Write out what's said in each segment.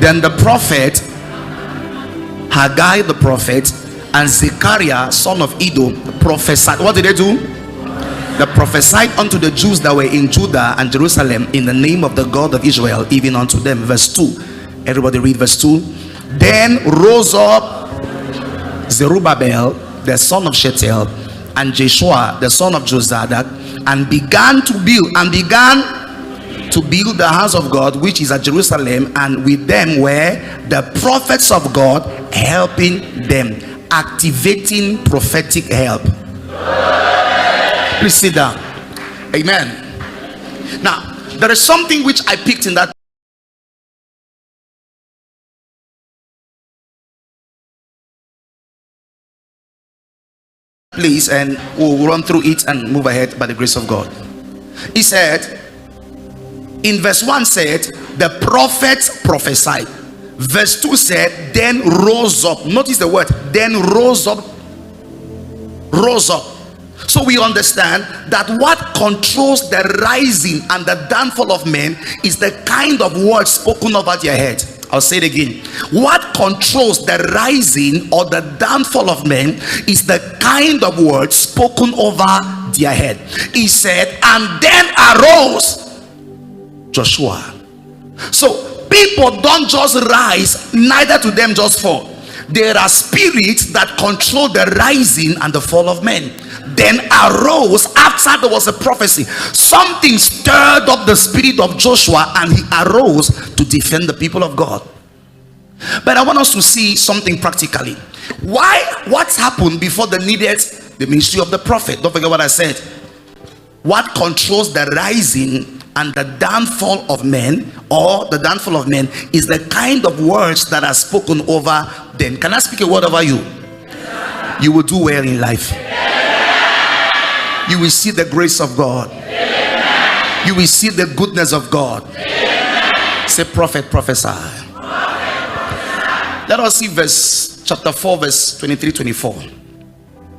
Then the prophet Haggai the prophet and Zechariah son of Iddo prophesied. What did they do? They prophesied unto the Jews that were in Judah and Jerusalem in the name of the God of Israel, even unto them. Verse 2. Everybody read verse 2. Then rose up Zerubbabel the son of Shealtiel and Jeshua the son of Jozadak, and began to build the house of God which is at Jerusalem, and with them were the prophets of God helping them, activating prophetic help. Please sit down. Amen. Now there is something which I picked in that. Please, and we'll run through it and move ahead by the grace of God. He said in verse 1 said the prophets prophesied. Verse 2 said then rose up. Notice the word then rose up. So we understand that what controls the rising and the downfall of men is the kind of words spoken over their head. I'll say it again. What controls the rising or the downfall of men is the kind of words spoken over their head. He said, and then arose Joshua. So people don't just rise, neither do them just fall. There are spirits that control the rising and the fall of men. Then arose, after there was a prophecy, something stirred up the spirit of Joshua, and he arose to defend the people of God. But I want us to see something practically. What's happened before they needed the ministry of the prophet? Don't forget what I said. What controls the rising and the downfall of men, or the downfall of men, is the kind of words that are spoken over them. Can I speak a word over you? You will do well in life. You will see the grace of God. You will see the goodness of God. Say, prophet, prophesy. Let us see chapter 4 verse 23-24.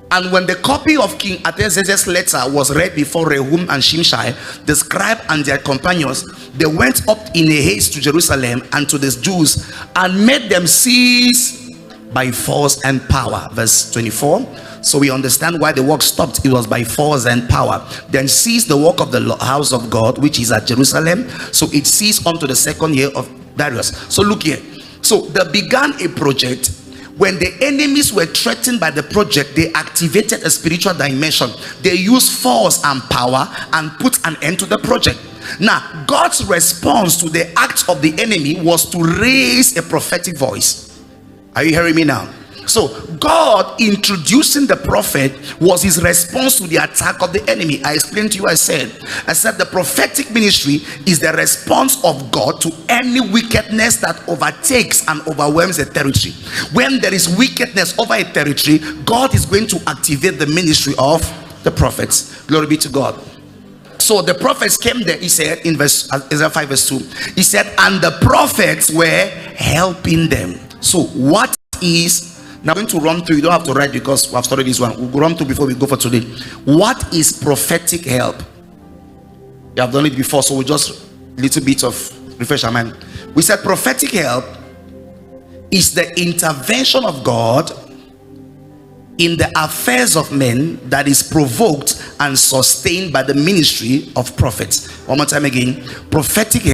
And when the copy of King Artaxerxes' letter was read before Rehum and Shimshai, the scribe and their companions, they went up in a haste to Jerusalem and to the Jews, and made them cease by force and power. Verse 24. So we understand why the work stopped. It was by force and power. Then ceased the work of the house of God which is at Jerusalem. So it ceased unto the 2nd year of Darius. So look here. So they began a project. When the enemies were threatened by the project, they activated a spiritual dimension. They used force and power and put an end to the project. Now God's response to the act of the enemy was to raise a prophetic voice. Are you hearing me now? So God introducing the prophet was his response to the attack of the enemy. I explained to you, I said the prophetic ministry is the response of God to any wickedness that overtakes and overwhelms a territory. When there is wickedness over a territory, God is going to activate the ministry of the prophets. Glory be to God. So the prophets came there. He said in Isaiah 5 verse 2, he said, and the prophets were helping them. So what is, now I'm going to run through, you don't have to write because we have started this one. We'll run through before we go for today. What is prophetic help? You have done it before, so we just little bit of refresh our mind. We said prophetic help is the intervention of God in the affairs of men that is provoked and sustained by the ministry of prophets. One more time again. Prophetic